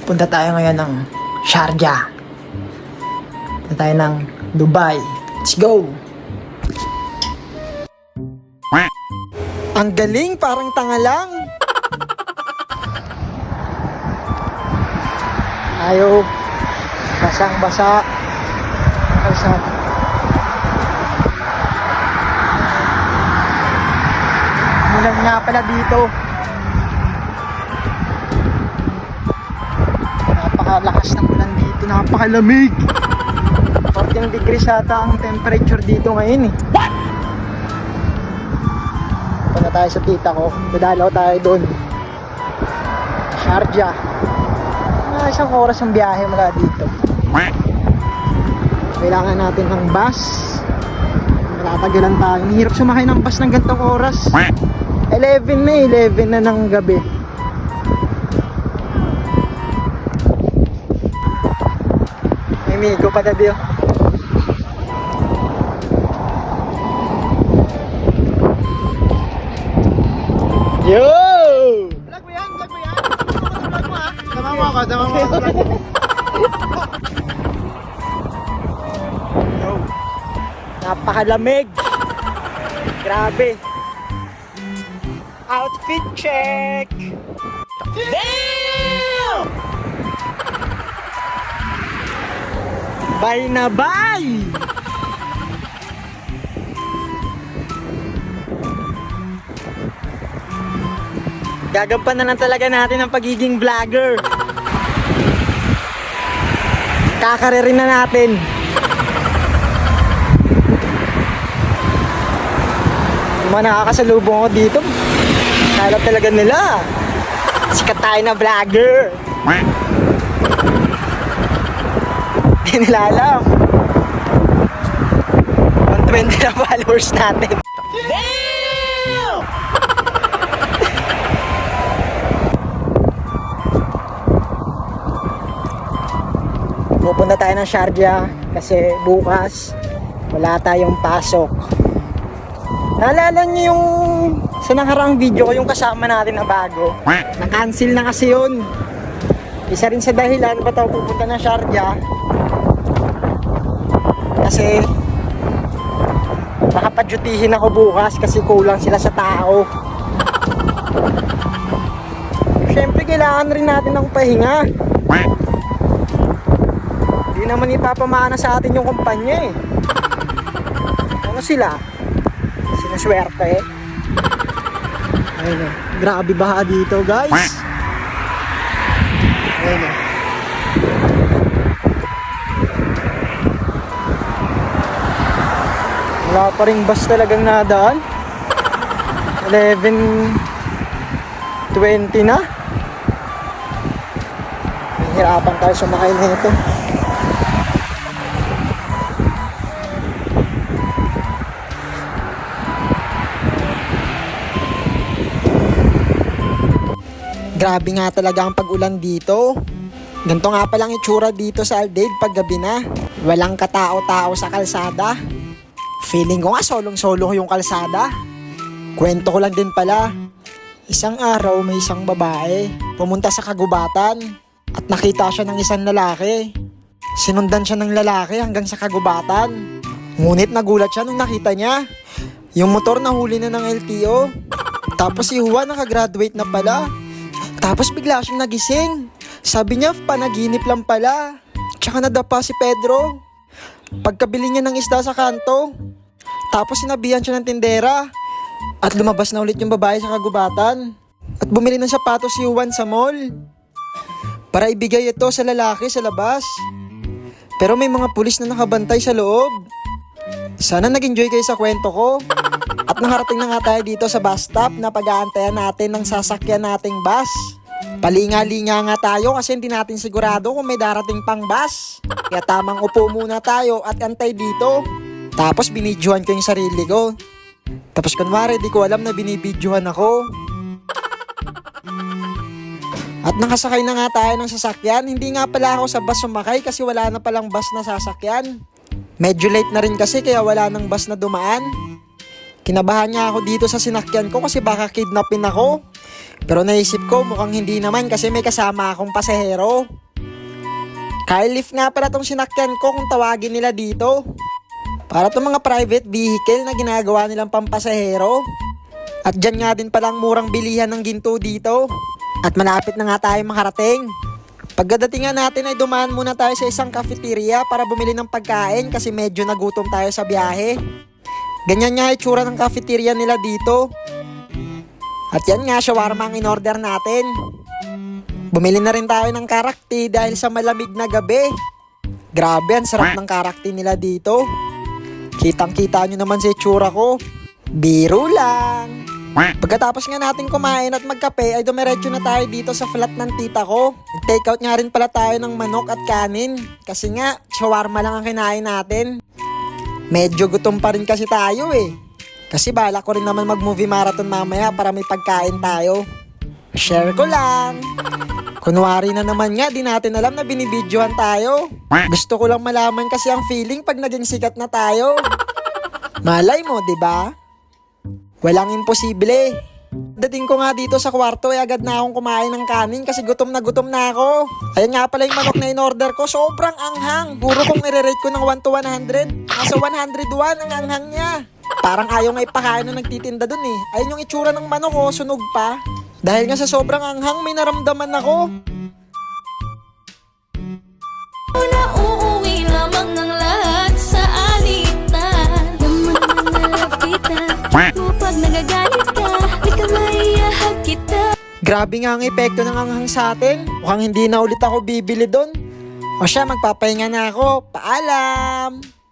Punta tayo ngayon ng Sharjah. Punta tayo ng Dubai. Let's go! Ang galing, parang tanga lang. Ayaw. Basang-basa. Kalsada. Mulan nga pala dito. Napakalakas ng ulan dito. Napakalamig. 14 degrees ata ang temperature dito ngayon eh. Punta tayo sa tita ko. Dadalaw tayo doon. Sharjah. Isang oras ang biyahe mula dito. Kailangan natin ng bus. Matatagalan tayo. Ang hirap sumakay ng bus ng gantong oras. 11 na ng gabi. May migo pa tayo. Yo! Vlog mo yan? Vlog mo yan? Vlog mo ha? Sama mo ako. Napakalamig. Grabe. Outfit check. Damn! Bye na bye! Gagampanan na talaga natin ang pagiging vlogger. Kakarerin na natin. Yung mga nakakasalubong ko dito, kala talaga nila sikat tayo na vlogger. Hindi nila alam 120 na followers natin. Damn! Pupunta tayo ng Sharjah kasi bukas wala tayong pasok. Naalala niyo yung sa nakaraang video ko yung kasama natin na bago? Na-cancel na kasi yun. Isa rin sa dahilan ba't ako pupunta ng Sharjah kasi makapadyutihin ako bukas kasi kulang sila sa tao. Siyempre kailangan rin natin ng pahinga. Hindi naman ipapamana sa atin yung kumpanya eh. Ano sila? Sinuswerte. Ayun o. Grabe baha dito guys. Ayun o. Wala pa ring bus talagang nadaan. 11:20 na. Hirapan tayo sumakay na ito. Grabe nga talaga ang pag-ulan dito. Ganito nga palang itsura dito sa Aldeid pag gabi na. Walang katao-tao sa kalsada. Feeling ko nga solong-solo yung kalsada. Kwento ko lang din pala. Isang araw may isang babae pumunta sa kagubatan at nakita siya ng isang lalaki. Sinundan siya ng lalaki hanggang sa kagubatan. Ngunit nagulat siya nung nakita niya yung motor na huli na ng LTO. Tapos si Juan nakagraduate na pala. Tapos bigla siyang nagising. Sabi niya panaginip lang pala. Tsaka nadapa si Pedro pagkabili niya ng isda sa kanto. Tapos sinabihan siya ng tindera. At lumabas na ulit yung babae sa kagubatan. At bumili ng sapatos si Juan sa mall para ibigay ito sa lalaki sa labas. Pero may mga pulis na nakabantay sa loob. Sana nag-enjoy kayo sa kwento ko. At nakarating na nga tayo dito sa bus stop na pag-aantayan natin ng sasakyan nating bus. Palinga-linga nga tayo kasi hindi natin sigurado kung may darating pang bus. Kaya tamang upo muna tayo at antay dito. Tapos binidyohan ko yung sarili ko. Tapos kunwari di ko alam na binibidyohan ako. At nakasakay na nga tayo ng sasakyan. Hindi nga pala ako sa bus sumakay kasi wala na palang bus na sasakyan. Medyo late na rin kasi kaya wala nang bus na dumaan. Kinabahan niya ako dito sa sinakyan ko kasi baka kidnapin ako. Pero naisip ko mukhang hindi naman kasi may kasama akong pasahero. Car lift nga pala tong sinakyan ko kung tawagin nila dito. Para tong mga private vehicle na ginagawa nilang pampasahero. At dyan nga din palang murang bilihan ng ginto dito. At malapit na nga tayo makarating. Pagkadating nga natin ay dumaan muna tayo sa isang cafeteria para bumili ng pagkain kasi medyo nagutom tayo sa biyahe. Ganyan nga itsura ng cafeteria nila dito. At yan nga, shawarma ang in-order natin. Bumili na rin tayo ng karakti dahil sa malamig na gabi. Grabe, ang sarap ng karakti nila dito. Kitang-kita nyo naman sa itsura ko. Biro lang. Pagkatapos nga natin kumain at magkape ay dumiretso na tayo dito sa flat ng tita ko. Take out nga rin pala tayo ng manok at kanin. Kasi nga, shawarma lang ang kinain natin. Medyo gutom pa rin kasi tayo eh. Kasi bala ko rin naman mag-movie marathon mamaya para may pagkain tayo. Share ko lang. Kunwari na naman nga, di natin alam na binibidyohan tayo. Gusto ko lang malaman kasi ang feeling pag naging sikat na tayo. Malay mo, di ba? Walang imposible. Dating ko nga dito sa kwarto ay agad na akong kumain ng kanin kasi gutom na ako. Ayan nga pala yung manok na in-order ko, sobrang anghang. Puro kong i-rate ko ng 1 to 100. Nasa 101 ang anghang niya. Parang ayaw nga ipakain na nagtitinda dun eh. Ayun yung itsura ng manok oh, sunog pa. Dahil nga sa sobrang anghang may naramdaman ako. Una uuwi lamang ng lahat sa alitan. Naman na love kita. Mo pag nagagalit ka, di ka maiyahag kita. Grabe nga ang epekto ng anghang sa atin. Mukhang hindi na ulit ako bibili dun. O siya, magpapahinga na ako. Paalam!